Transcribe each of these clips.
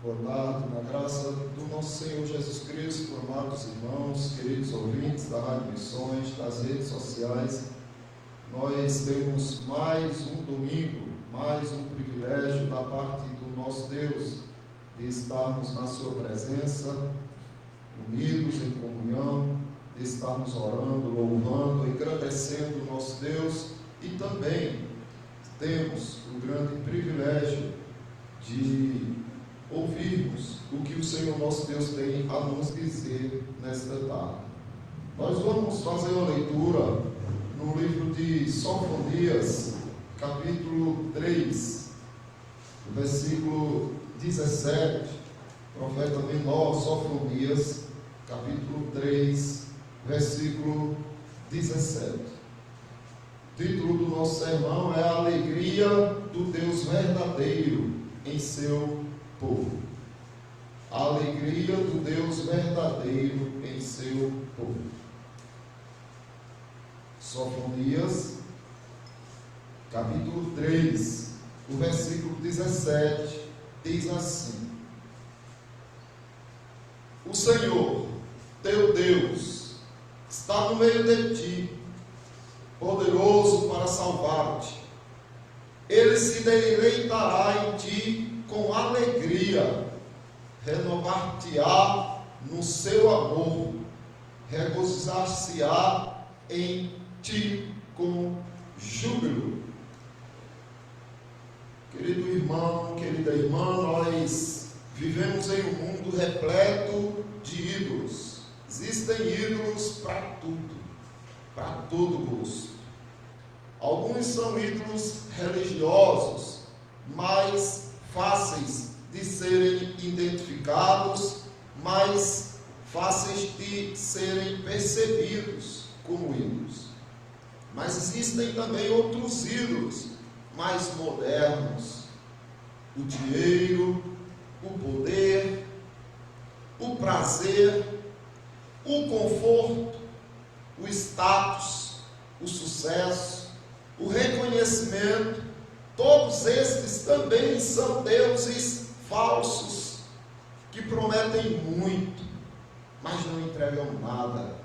Boa tarde, na graça do nosso Senhor Jesus Cristo, amados irmãos, queridos ouvintes da Rádio Missões, das redes sociais. Nós temos mais um domingo, mais um privilégio da parte do nosso Deus de estarmos na sua presença, unidos em comunhão, de estarmos orando, louvando, engrandecendo o nosso Deus, e também temos o grande privilégio de ouvirmos o que o Senhor nosso Deus tem a nos dizer nesta tarde. Nós vamos fazer uma leitura no livro de Sofonias, capítulo 3, versículo 17, profeta menor, Sofonias, capítulo 3, versículo 17. O título do nosso sermão é A Alegria do Deus Verdadeiro em seu povo. A alegria do Deus verdadeiro em seu povo. Sofonias, capítulo 3, o versículo 17, diz assim: O Senhor, teu Deus, está no meio de ti, poderoso para salvar-te. Ele se deleitará em ti com alegria, renovar-te-á no seu amor, regozijar-se-á em ti com júbilo. Querido irmão, querida irmã, nós vivemos em um mundo repleto de ídolos. Existem ídolos para tudo, para todo gosto. Alguns são ídolos religiosos, mais fáceis de serem identificados, mais fáceis de serem percebidos como ídolos. Mas existem também outros ídolos mais modernos: o dinheiro, o poder, o prazer, o conforto, o status, o sucesso, o reconhecimento. Todos estes também são deuses falsos, que prometem muito, mas não entregam nada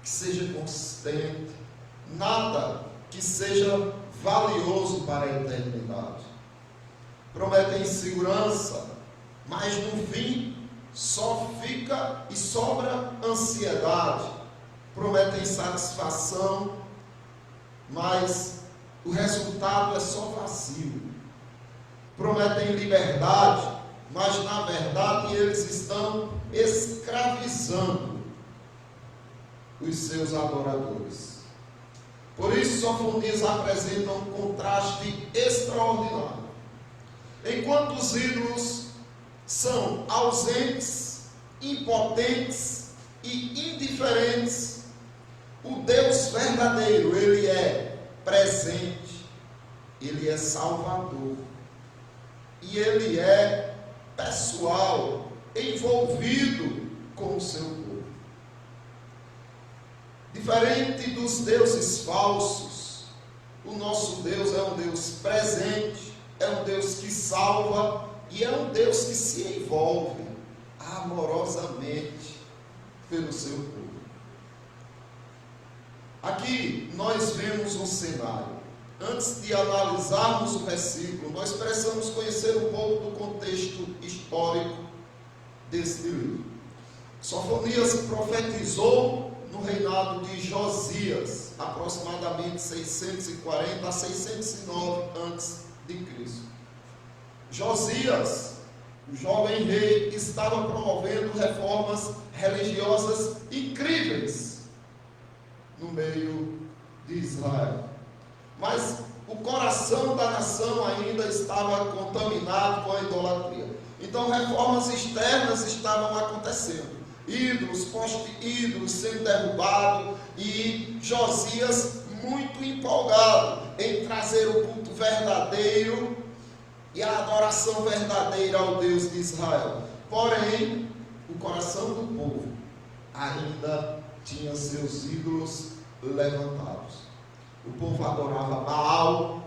que seja consistente, nada que seja valioso para a eternidade. Prometem segurança, mas no fim só fica e sobra ansiedade. Prometem satisfação, mas o resultado é só vazio. Prometem liberdade, mas na verdade eles estão escravizando os seus adoradores. Por isso, Sofonias apresenta um contraste extraordinário. Enquanto os ídolos são ausentes, impotentes e indiferentes, o Deus verdadeiro, ele é presente, ele é salvador, e ele é pessoal, envolvido com o seu povo. Diferente dos deuses falsos, o nosso Deus é um Deus presente, é um Deus que salva, e é um Deus que se envolve amorosamente pelo seu povo. Aqui nós vemos um cenário. Antes de analisarmos o versículo, nós precisamos conhecer um pouco do contexto histórico deste livro. Sofonias profetizou no reinado de Josias, aproximadamente 640 a 609 a.C. Josias, o jovem rei, estava promovendo reformas religiosas incríveis no meio de Israel. Mas o coração da nação ainda estava contaminado com a idolatria. Então reformas externas estavam acontecendo. Ídolos, poste-ídolos sendo derrubados, e Josias muito empolgado em trazer o culto verdadeiro e a adoração verdadeira ao Deus de Israel. Porém, o coração do povo ainda tinha seus ídolos levantados. O povo adorava Baal,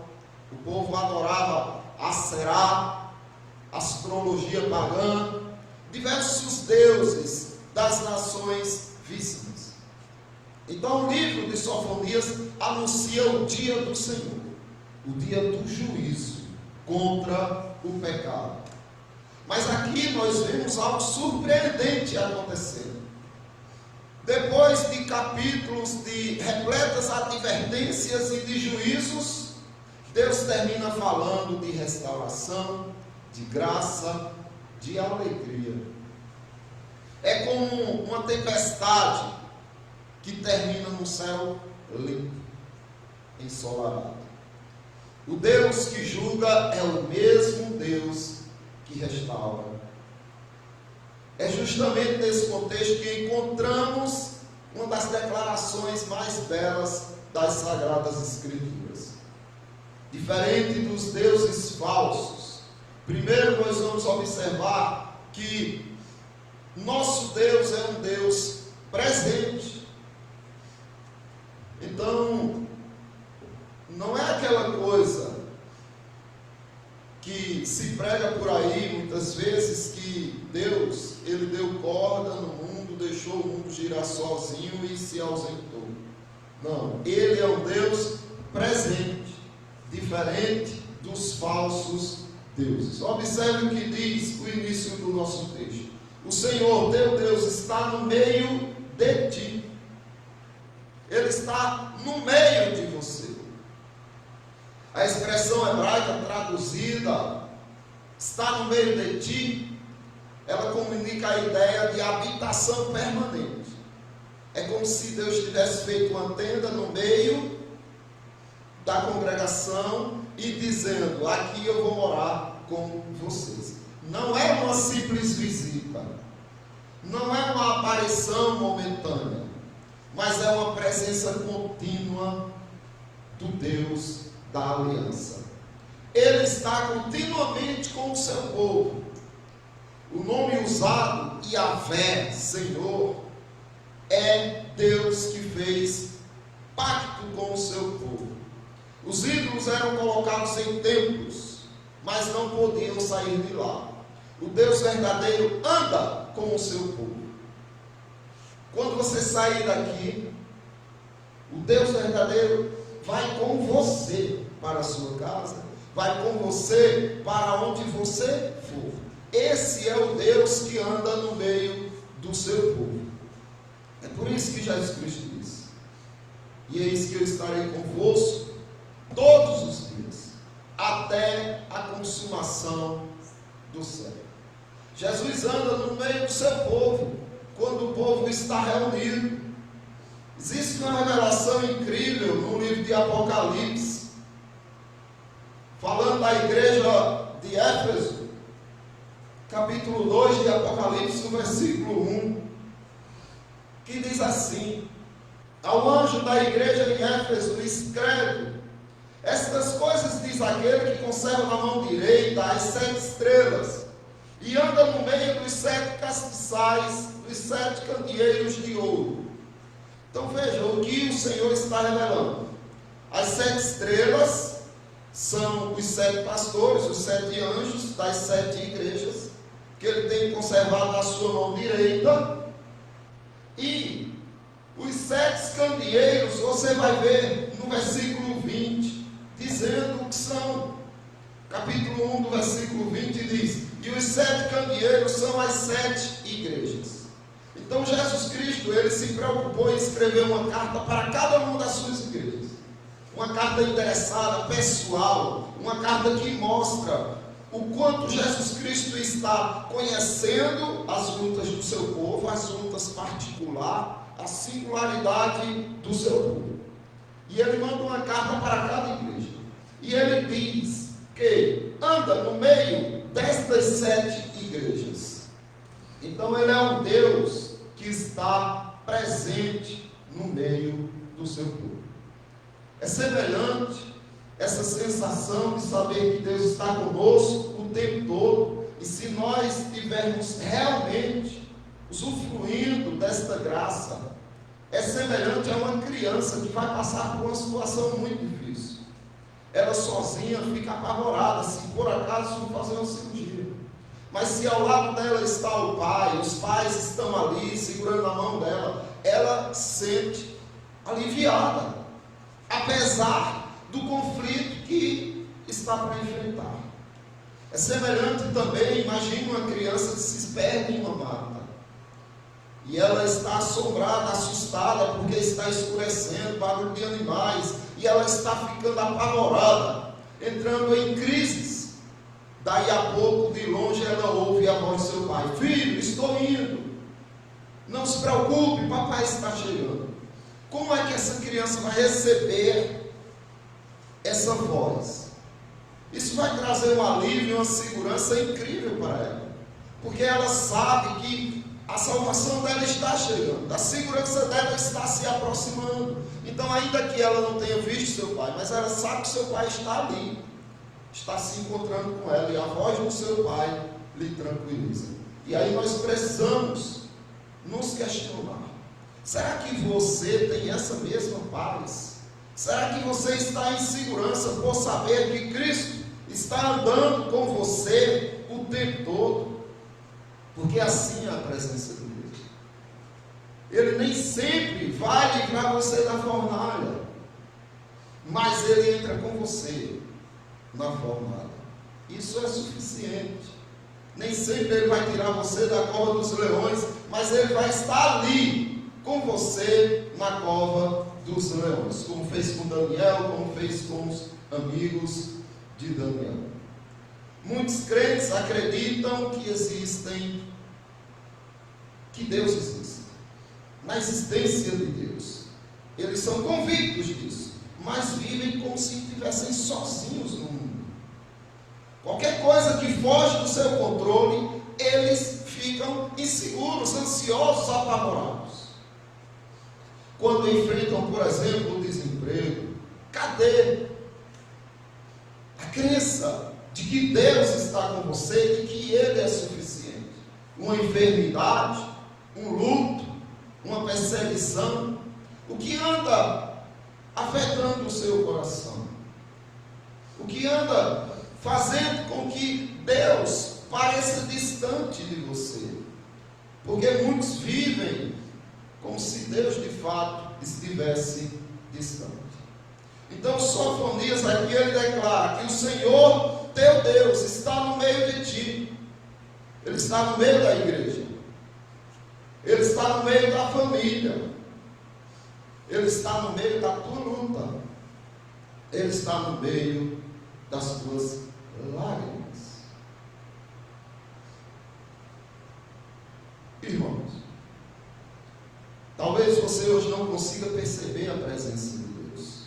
o povo adorava Aserá, astrologia pagã, diversos deuses das nações vizinhas. Então o livro de Sofonias anuncia o dia do Senhor, o dia do juízo contra o pecado. Mas aqui nós vemos algo surpreendente acontecendo. Depois de capítulos de repletas advertências e de juízos, Deus termina falando de restauração, de graça, de alegria. É como uma tempestade que termina no céu limpo, ensolarado. O Deus que julga é o mesmo Deus que restaura. É justamente nesse contexto que encontramos uma das declarações mais belas das Sagradas Escrituras. Diferente dos deuses falsos, primeiro nós vamos observar que nosso Deus é um Deus presente. Então, não é aquela coisa que se prega por aí muitas vezes, que Deus, ele deu corda no mundo, deixou o mundo girar sozinho e se ausentou. Não, ele é um Deus presente, diferente dos falsos deuses. Observe o que diz o início do nosso texto. O Senhor, teu Deus, está no meio de ti. Ele está no meio de você. A expressão hebraica traduzida, está no meio de ti, ela comunica a ideia de habitação permanente. É como se Deus tivesse feito uma tenda no meio da congregação e dizendo: aqui eu vou morar com vocês. Não é uma simples visita, não é uma aparição momentânea, mas é uma presença contínua do Deus da aliança. Ele está continuamente com o seu povo. O nome usado, Yahvé, Senhor, é Deus que fez pacto com o seu povo. Os ídolos eram colocados em templos, mas não podiam sair de lá. O Deus verdadeiro anda com o seu povo. Quando você sair daqui, o Deus verdadeiro vai com você para a sua casa, vai com você para onde você for. Esse é o Deus que anda no meio do seu povo. É por isso que Jesus Cristo disse: e eis que eu estarei convosco todos os dias, até a consumação do século. Jesus anda no meio do seu povo, quando o povo está reunido. Existe uma revelação incrível no livro de Apocalipse, falando da igreja de Éfeso, capítulo 2 de Apocalipse, no versículo 1, que diz assim: ao anjo da igreja de Éfeso escreve: estas coisas diz aquele que conserva na mão direita as 7 estrelas, e anda no meio dos 7 castiçais, dos 7 candeeiros de ouro. Então veja o que o Senhor está revelando. As 7 estrelas são os 7 pastores, os 7 anjos das 7 igrejas, que ele tem conservado na sua mão direita. E os 7 candeeiros, você vai ver no versículo 20, dizendo que são. Capítulo 1 do versículo 20 diz: e os 7 candeeiros são as 7 igrejas. Então Jesus Cristo, ele se preocupou em escrever uma carta para cada uma das suas igrejas. Uma carta interessada, pessoal, uma carta que mostra o quanto Jesus Cristo está conhecendo as lutas do seu povo, as lutas particulares, a singularidade do seu povo. E ele manda uma carta para cada igreja. E ele diz que anda no meio destas 7 igrejas. Então ele é um Deus que está presente no meio do seu povo. É semelhante essa sensação de saber que Deus está conosco o tempo todo, e se nós estivermos realmente usufruindo desta graça, é semelhante a uma criança que vai passar por uma situação muito difícil. Ela sozinha fica apavorada se por acaso for fazer uma cirurgia. Mas se ao lado dela está o pai, os pais estão ali segurando a mão dela, ela se sente aliviada, apesar do conflito que está para enfrentar. É semelhante também, imagine uma criança que se perde em uma mata, e ela está assombrada, assustada, porque está escurecendo, barulho de animais, e ela está ficando apavorada, entrando em crises. Daí a pouco, de longe, ela ouve a voz do seu pai: filho, estou indo, não se preocupe, papai está chegando. Como é que essa criança vai receber essa voz? Isso vai trazer um alívio, uma segurança incrível para ela, porque ela sabe que a salvação dela está chegando, a segurança dela está se aproximando. Então, ainda que ela não tenha visto seu pai, mas ela sabe que seu pai está ali, está se encontrando com ela, e a voz do seu pai lhe tranquiliza. E aí nós precisamos nos questionar: será que você tem essa mesma paz? Será que você está em segurança por saber que Cristo está andando com você o tempo todo? Porque assim é a presença de Deus. Ele nem sempre vai livrar você da fornalha, mas Ele entra com você na fornalha. Isso é suficiente. Nem sempre Ele vai tirar você da cova dos leões, mas Ele vai estar ali com você na cova dos leões, como fez com Daniel, como fez com os amigos de Daniel. Muitos crentes acreditam que Deus existe, na existência de Deus. Eles são convictos disso, mas vivem como se estivessem sozinhos no mundo. Qualquer coisa que foge do seu controle, eles ficam inseguros, ansiosos, apavorados. Quando enfrentam, por exemplo, o desemprego, cadê a crença de que Deus está com você e que Ele é suficiente? Uma enfermidade, um luto, uma perseguição, o que anda afetando o seu coração? O que anda fazendo com que Deus pareça distante de você? Porque muitos vivem como se Deus de fato estivesse distante. Então, Sofonias aqui ele declara que o Senhor teu Deus está no meio de ti. Ele está no meio da igreja, Ele está no meio da família, Ele está no meio da tua luta, Ele está no meio das tuas lágrimas. Irmãos, talvez você hoje não consiga perceber a presença de Deus,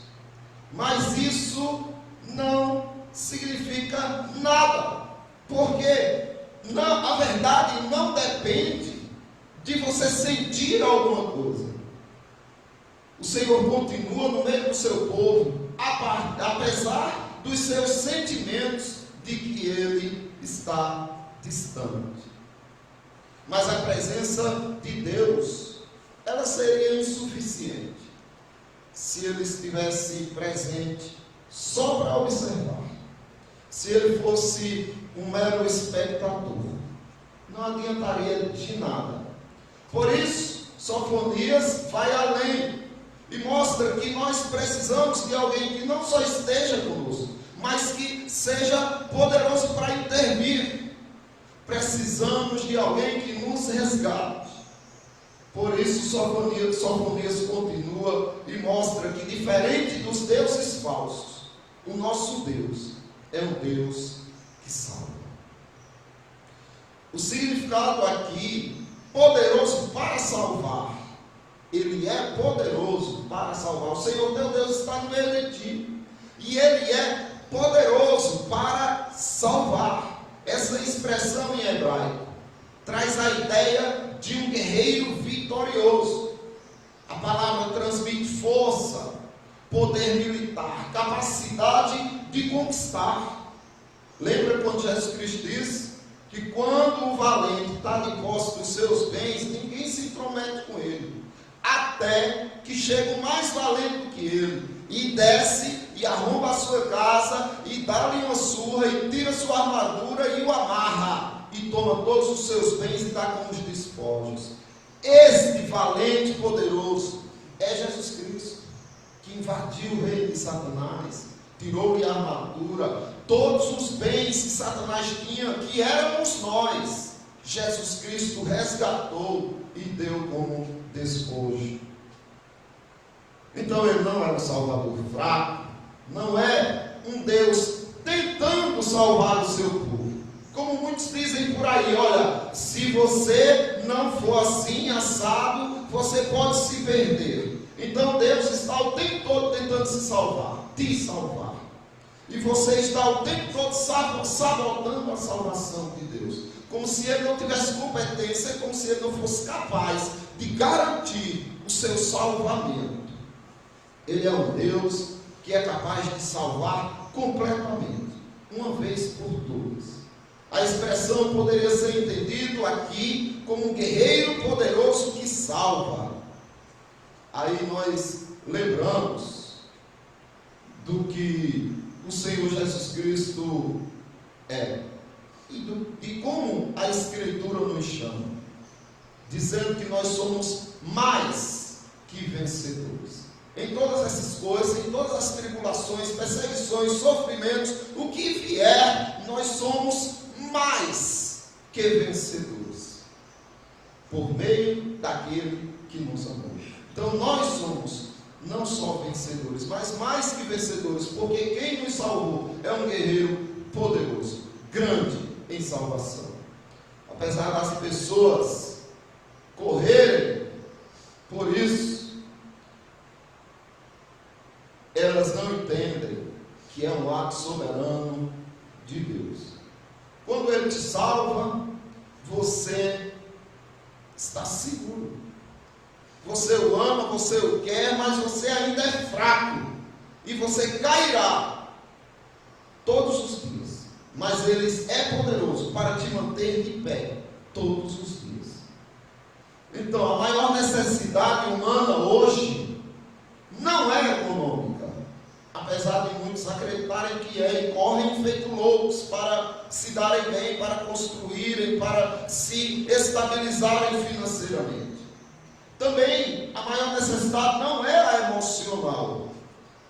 mas isso não significa nada, porque a verdade não depende de você sentir alguma coisa. O Senhor continua no meio do seu povo, apesar dos seus sentimentos de que Ele está distante. Mas a presença de Deus, ela seria insuficiente se Ele estivesse presente só para observar. Se Ele fosse um mero espectador, não adiantaria de nada. Por isso, Sofonias vai além e mostra que nós precisamos de alguém que não só esteja conosco, mas que seja poderoso para intervir. Precisamos de alguém que nos resgate. Por isso, Sofonias continua e mostra que, diferente dos deuses falsos, o nosso Deus é um Deus que salva. O significado aqui, poderoso para salvar. Ele é poderoso para salvar. O Senhor teu Deus está no meio de ti, e Ele é poderoso para salvar. Essa expressão em hebraico traz a ideia de um guerreiro vitorioso. A palavra transmite força, poder militar, capacidade de conquistar. Lembra quando Jesus Cristo disse que quando o valente está de posse dos seus bens, ninguém se intromete com ele, até que chega o mais valente do que ele, e desce e arromba a sua casa, e dá-lhe uma surra, e tira sua armadura e o amarra, e toma todos os seus bens e dá como os despojos. Este valente e poderoso é Jesus Cristo, que invadiu o reino de Satanás, tirou-lhe a armadura, todos os bens que Satanás tinha, que éramos nós, Jesus Cristo resgatou e deu como despojo. Então ele não é um salvador fraco, não é um Deus tentando salvar o seu povo. Como muitos dizem por aí, olha, se você não for assim, assado, você pode se perder. Então Deus está o tempo todo tentando se salvar, te salvar. E você está o tempo todo sabotando a salvação de Deus. Como se Ele não tivesse competência, como se Ele não fosse capaz de garantir o seu salvamento. Ele é um Deus que é capaz de salvar completamente, uma vez por todas. A expressão poderia ser entendido aqui como um guerreiro poderoso que salva. Aí nós lembramos do que o Senhor Jesus Cristo é e como a Escritura nos chama, dizendo que nós somos mais que vencedores. Em todas essas coisas, em todas as tribulações, perseguições, sofrimentos, o que vier, nós somos mais que vencedores, por meio daquele que nos amou. Então nós somos não só vencedores, mas mais que vencedores, porque quem nos salvou é um guerreiro poderoso, grande em salvação. Apesar das pessoas correrem por isso, elas não entendem que é um ato soberano de Deus. Quando Ele te salva, você está seguro. Você o ama, você o quer, mas você ainda é fraco. E você cairá todos os dias. Mas Ele é poderoso para te manter de pé todos os dias. Então, a maior necessidade humana hoje não é econômica. Apesar de muitos acreditarem que é, e correm feito loucos para se darem bem, para construírem, para se estabilizarem financeiramente. Também a maior necessidade não é a emocional,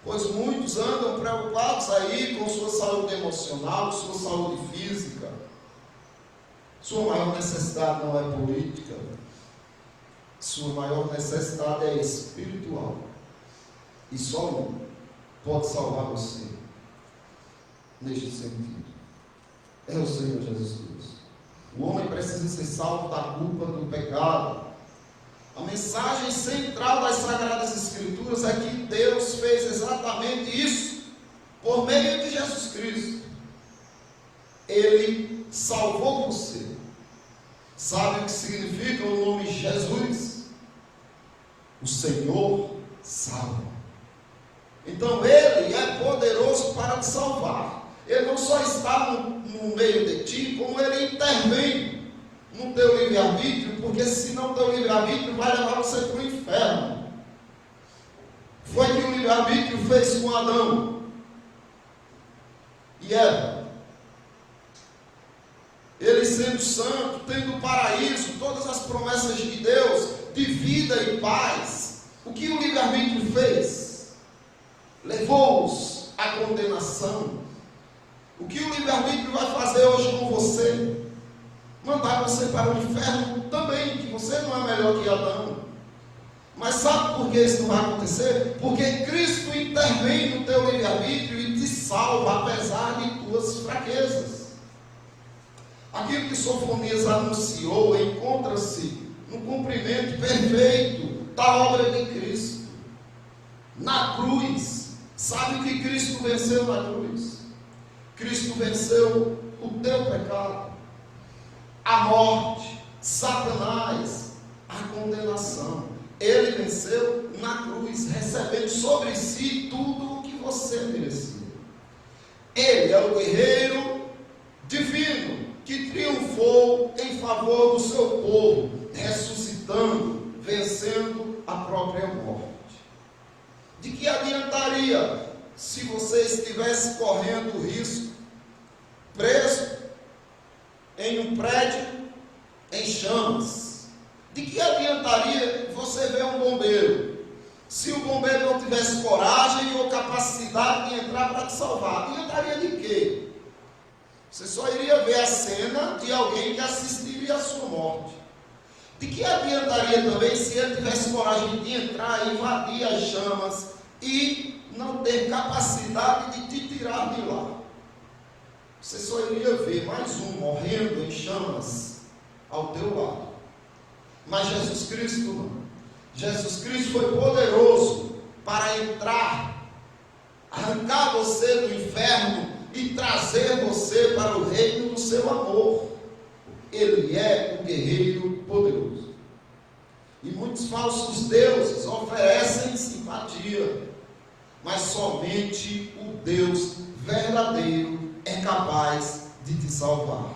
pois muitos andam preocupados aí com sua saúde emocional, sua saúde física. Sua maior necessidade não é política, sua maior necessidade é espiritual. E só um pode salvar você neste sentido. É o Senhor Jesus Cristo. O homem precisa ser salvo da culpa do pecado. A mensagem central das Sagradas Escrituras é que Deus fez exatamente isso por meio de Jesus Cristo. Ele salvou você. Sabe o que significa o nome Jesus? O Senhor salva. Então Ele é poderoso para te salvar. Ele não só está no meio de ti, como Ele intervém no teu livre-arbítrio, porque senão o teu livre-arbítrio vai levar você para o inferno. Foi que o livre-arbítrio fez com Adão e Eva. Ele sendo santo, tendo o paraíso, todas as promessas de Deus, de vida e paz. O que o livre-arbítrio fez? Levou-os à condenação. O que o livre-arbítrio vai fazer hoje com você? Mandar você para o inferno também, que você não é melhor que Adão. Mas sabe por que isso não vai acontecer? Porque Cristo intervém no teu livre-arbítrio e te salva, apesar de tuas fraquezas. Aquilo que Sofonias anunciou encontra-se no cumprimento perfeito da obra de Cristo. Na cruz. Sabe o que Cristo venceu na cruz? Cristo venceu o teu pecado, a morte, Satanás, a condenação. Ele venceu na cruz, recebendo sobre si tudo o que você merecia. Ele é o guerreiro divino que triunfou em favor do seu povo, ressuscitando, vencendo a própria morte. De que adiantaria se você estivesse correndo o risco, preso em em um prédio em chamas. De que adiantaria você ver um bombeiro, se o bombeiro não tivesse coragem ou capacidade de entrar para te salvar? Adiantaria de quê? Você só iria ver a cena de alguém que assistiria à sua morte. De que adiantaria também se ele tivesse coragem de entrar e invadir as chamas e não ter capacidade de te tirar de lá? Você só iria ver mais um morrendo em chamas ao teu lado. Mas Jesus Cristo não. Jesus Cristo foi poderoso para entrar, arrancar você do inferno e trazer você para o reino do seu amor. Ele é o guerreiro poderoso. E muitos falsos deuses oferecem simpatia, mas somente o Deus verdadeiro é capaz de te salvar.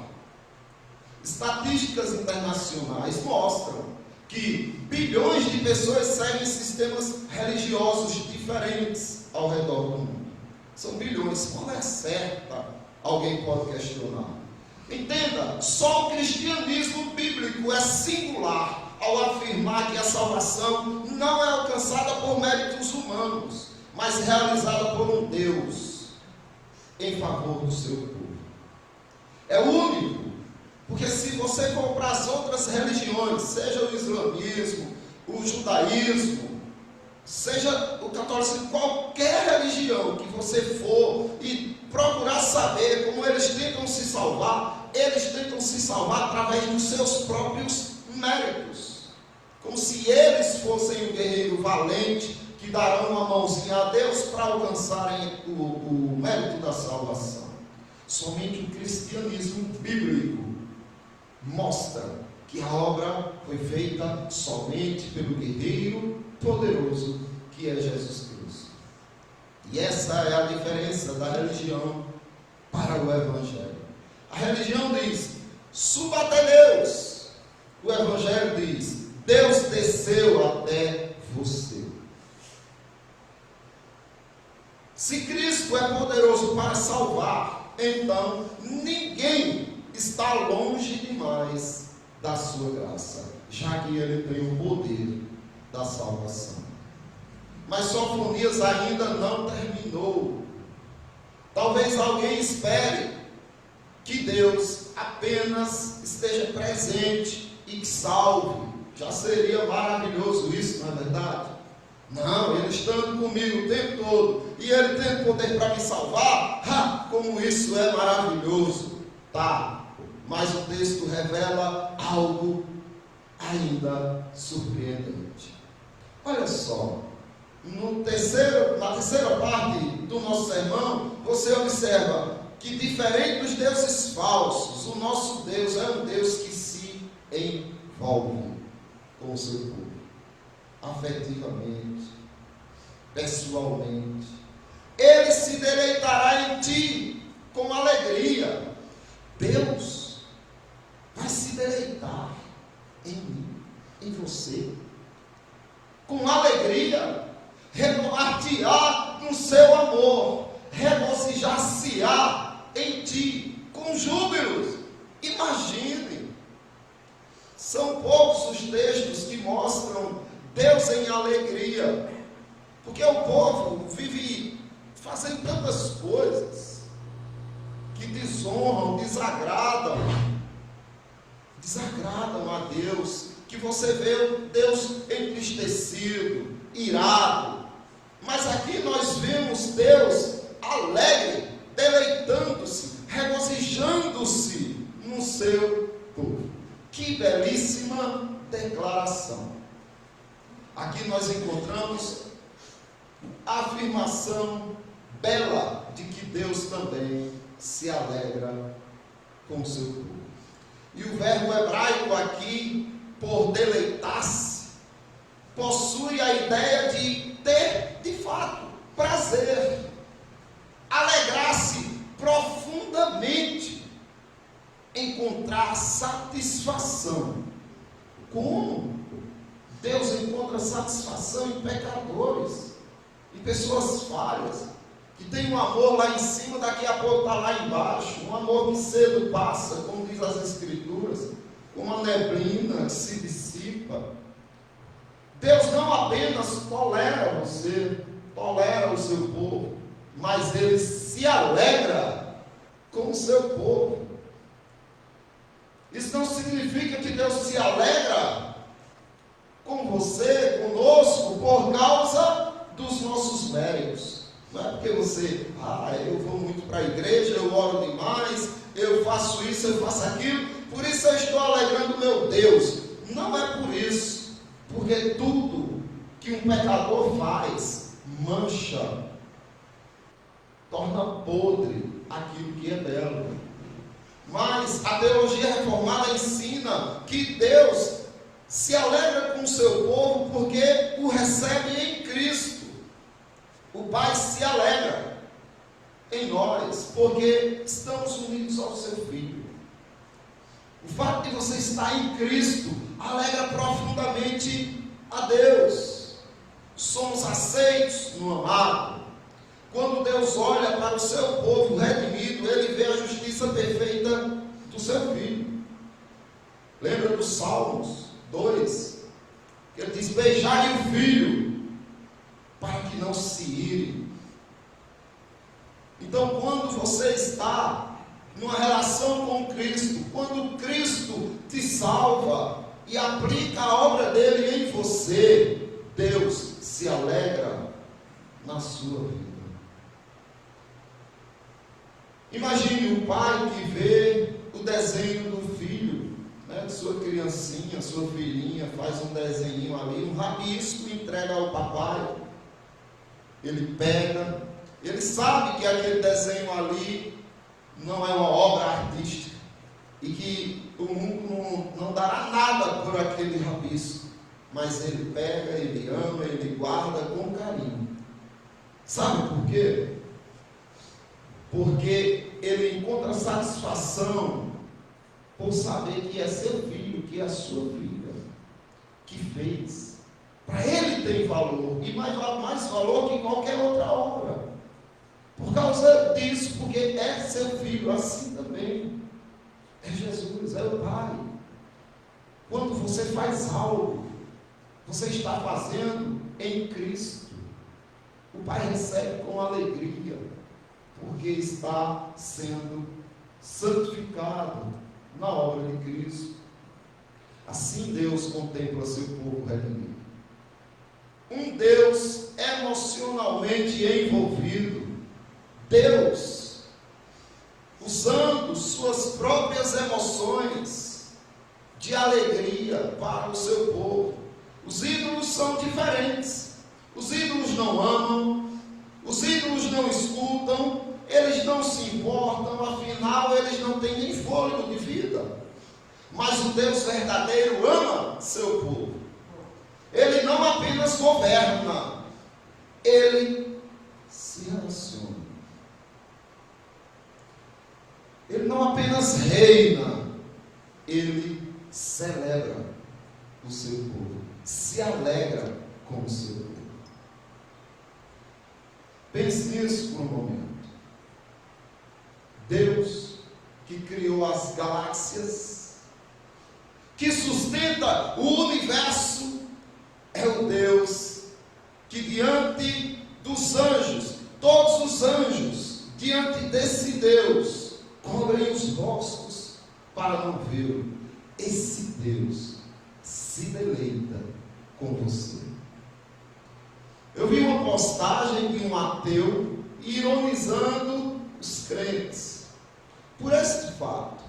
Estatísticas internacionais mostram que bilhões de pessoas seguem sistemas religiosos diferentes ao redor do mundo. São bilhões. Qual é a certa? Alguém pode questionar. Entenda, só o cristianismo bíblico é singular ao afirmar que a salvação não é alcançada por méritos humanos, mas realizada por um Deus em favor do seu povo. É único, porque se você for para as outras religiões, seja o islamismo, o judaísmo, seja o catolicismo, qualquer religião que você for e procurar saber como eles tentam se salvar através dos seus próprios méritos, como se eles fossem um guerreiro valente que darão uma mãozinha a Deus para alcançarem o mérito da salvação. Somente o cristianismo bíblico mostra que a obra foi feita somente pelo guerreiro poderoso que é Jesus Cristo. E essa é a diferença da religião para o Evangelho. A religião diz: suba até Deus. O Evangelho diz: Deus desceu até você. Se Cristo é poderoso para salvar, então ninguém está longe demais da sua graça, já que Ele tem o poder da salvação. Mas Sofonias ainda não terminou. Talvez alguém espere que Deus apenas esteja presente e que salve. Já seria maravilhoso isso, não é verdade? Não, Ele estando comigo o tempo todo e Ele tem poder para me salvar, como isso é maravilhoso. Tá, mas o texto revela algo ainda surpreendente. Olha só, na terceira parte do nosso sermão, você observa que, diferente dos deuses falsos, o nosso Deus é um Deus que se envolve com o seu povo, afetivamente, pessoalmente. Ele se deleitará em ti com alegria. Deus vai se deleitar em mim, em você, com alegria, renovar-te-á no seu amor, regozijar-se-á em ti com júbilos. Imagine, são poucos os textos que mostram Deus em alegria, porque o povo vive fazendo tantas coisas que desonram, desagradam a Deus, que você vê Deus entristecido, irado. Mas aqui nós vemos Deus alegre, deleitando-se, regozijando-se no seu povo. Que belíssima declaração! Aqui nós encontramos a afirmação bela de que Deus também se alegra com o seu povo. E o verbo hebraico aqui, por deleitar-se, possui a ideia de ter, de fato, prazer, alegrar-se profundamente, encontrar satisfação. Como Deus encontra satisfação em pecadores, em pessoas falhas, que tem um amor lá em cima, daqui a pouco está lá embaixo, um amor que cedo passa, como diz as Escrituras, como a neblina que se dissipa. Deus não apenas tolera você, tolera o seu povo, mas Ele se alegra com o seu povo. Isso não significa que Deus se alegra com você, conosco, por causa dos nossos méritos. Não é porque você, eu vou muito para a igreja, eu oro demais, eu faço isso, eu faço aquilo, por isso eu estou alegrando meu Deus. Não é por isso, porque tudo que um pecador faz, mancha, torna podre aquilo que é belo. Mas a teologia reformada ensina que Deus se alegra com o seu povo porque o recebe em Cristo. O Pai se alegra em nós porque estamos unidos ao seu Filho. O fato de você estar em Cristo alegra profundamente a Deus. Somos aceitos no amado. Quando Deus olha para o seu povo redimido, Ele vê a justiça perfeita do seu Filho. Lembra dos Salmos 2? Que ele diz: beijai o Filho, para que não se ire. Então, quando você está numa relação com Cristo, quando Cristo te salva e aplica a obra dele em você, Deus se alegra na sua vida. Imagine um pai que vê o desenho do filho, né, sua criancinha, sua filhinha, faz um desenho ali, um rabisco, entrega ao papai. Ele pega, ele sabe que aquele desenho ali não é uma obra artística e que o mundo não dará nada por aquele rabisco, mas ele pega, ele ama, ele guarda com carinho. Sabe por quê? Porque ele encontra satisfação por saber que é seu filho, que é a sua filha, que fez. Para ele tem valor, e mais valor que qualquer outra obra. Por causa disso, porque é seu filho, assim também. É Jesus, é o Pai. Quando você faz algo, você está fazendo em Cristo. O Pai recebe com alegria, porque está sendo santificado na obra de Cristo. Assim Deus contempla seu povo redimido. Um Deus emocionalmente envolvido. Deus usando suas próprias emoções de alegria para o seu povo. Os ídolos são diferentes. Os ídolos não amam, os ídolos não escutam, eles não se importam, afinal eles não têm nem fôlego de vida. Mas o Deus verdadeiro ama seu povo. Ele não apenas governa, ele se relaciona. Ele não apenas reina, ele celebra o seu povo, se alegra com o seu povo. Pense nisso por um momento. Deus que criou as galáxias, que sustenta o universo, é o Deus que diante dos anjos, todos os anjos, diante desse Deus, cobrem os rostos para não vê-lo. Esse Deus se deleita com você. Eu vi uma postagem de um ateu ironizando os crentes por este fato.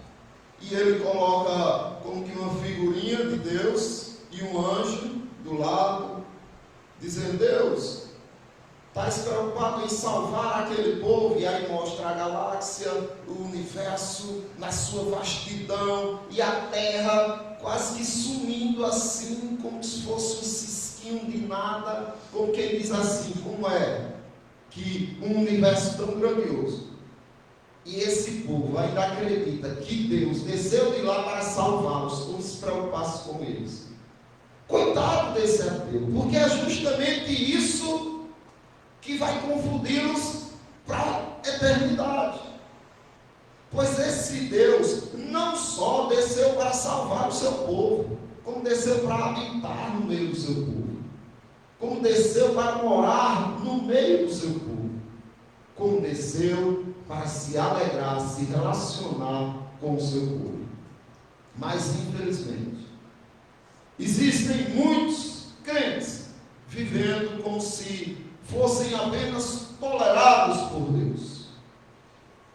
E ele coloca como que uma figurinha de Deus e um anjo do lado, dizendo: Deus, estás preocupado em salvar aquele povo, e aí mostra a galáxia, o universo na sua vastidão, e a terra quase que sumindo assim, como se fosse um cisquinho de nada, como quem diz assim: como é que um universo tão grandioso, e esse povo ainda acredita que Deus desceu de lá para salvá-los, como se preocupasse com eles. Coitado desse ateu, porque é justamente isso que vai confundi-los para a eternidade. Pois esse Deus não só desceu para salvar o seu povo, como desceu para habitar no meio do seu povo, como desceu para morar no meio do seu povo, como desceu para se alegrar, se relacionar com o seu povo. Mas infelizmente existem muitos crentes vivendo como se fossem apenas tolerados por Deus.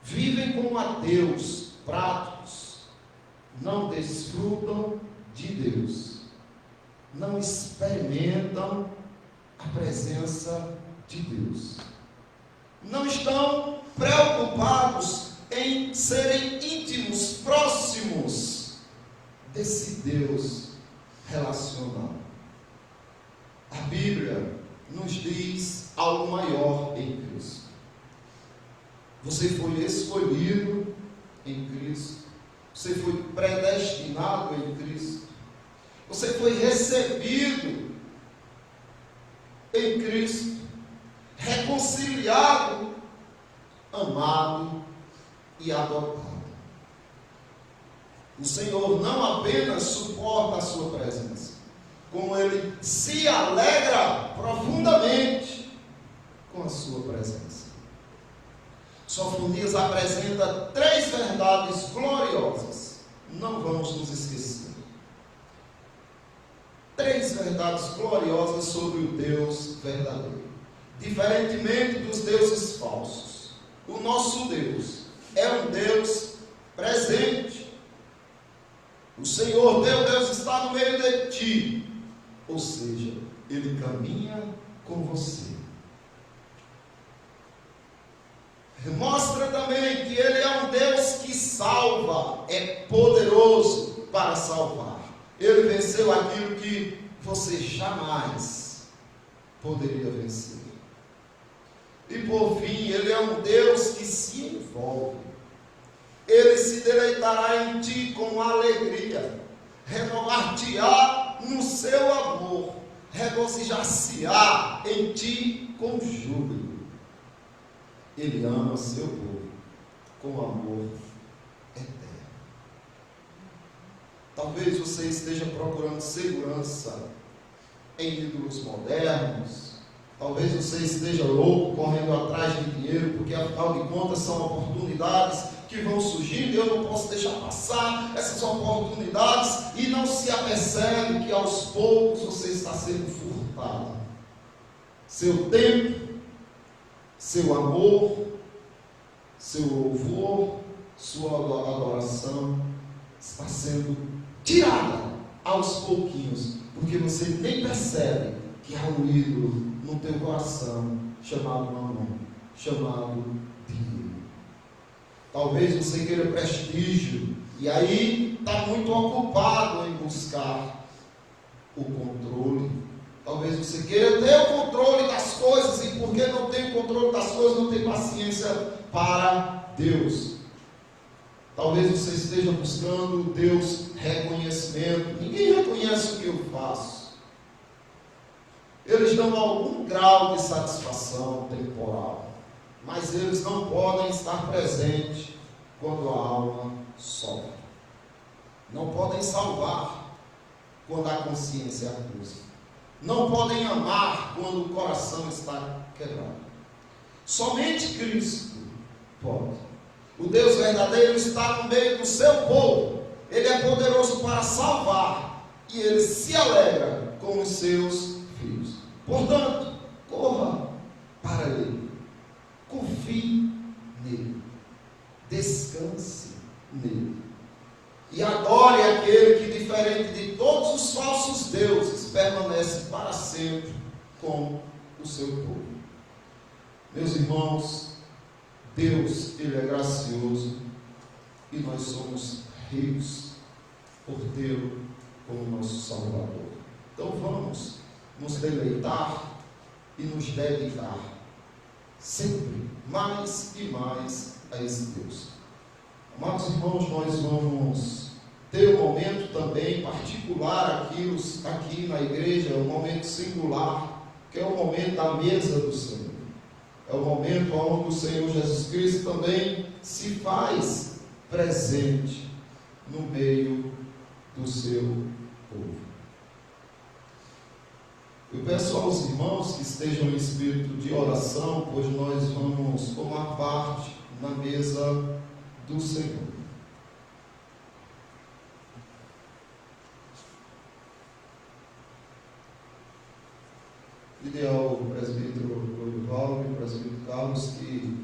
Vivem como ateus práticos, não desfrutam de Deus, não experimentam a presença de Deus, não estão preocupados em serem íntimos, próximos desse Deus relacional. A Bíblia nos diz algo maior em Cristo. Você foi escolhido em Cristo, você foi predestinado em Cristo, você foi recebido em Cristo, reconciliado, amado e adotado. O Senhor não apenas suporta a sua presença, como Ele se alegra profundamente com a sua presença. Sofonias apresenta 3 verdades gloriosas, não vamos nos esquecer. 3 verdades gloriosas sobre o Deus verdadeiro. Diferentemente dos deuses falsos, o nosso Deus é um Deus presente. O Senhor teu Deus está no meio de ti, ou seja, Ele caminha com você. Mostra também que Ele é um Deus que salva, é poderoso para salvar. Ele venceu aquilo que você jamais poderia vencer. E por fim, Ele é um Deus que se envolve. Ele se deleitará em ti com alegria, renovar-te-á no seu amor, regozijar-se-á em ti com júbilo. Ele ama seu povo com amor eterno. Talvez você esteja procurando segurança em ídolos modernos. Talvez você esteja louco, correndo atrás de dinheiro, porque afinal de contas são oportunidades que vão surgindo, e eu não posso deixar passar essas oportunidades, e não se apercebe que aos poucos você está sendo furtado. Seu tempo, seu amor, seu louvor, sua adoração está sendo tirada aos pouquinhos, porque você nem percebe que há um ídolo no teu coração chamado mamão, chamado dinheiro. Talvez você queira prestígio, e aí está muito ocupado em buscar o controle. Talvez você queira ter o controle das coisas, e porque não tem o controle das coisas, não tem paciência para Deus. Talvez você esteja buscando Deus reconhecimento. Ninguém reconhece o que eu faço. Eles dão algum grau de satisfação temporal, mas eles não podem estar presentes quando a alma sofre. Não podem salvar quando a consciência acusa. Não podem amar quando o coração está quebrado. Somente Cristo pode. O Deus verdadeiro está no meio do seu povo. Ele é poderoso para salvar, e Ele se alegra com os seus filhos. Portanto, corra para Ele, confie nele, descanse nele, e adore aquele que, diferente de todos os falsos deuses, permanece para sempre com o seu povo. Meus irmãos, Deus, Ele é gracioso, e nós somos ricos por tê-lo como nosso Salvador. Então vamos nos deleitar e nos dedicar sempre mais e mais a esse Deus. Amados irmãos, nós vamos ter um momento também particular aqui na igreja, um momento singular, que é o momento da mesa do Senhor. É É o momento onde o Senhor Jesus Cristo também se faz presente no meio do seu povo. Eu peço aos irmãos que estejam em espírito de oração, pois nós vamos tomar parte na mesa do Senhor. Ideal o presbítero Lourival e o presbítero Carlos que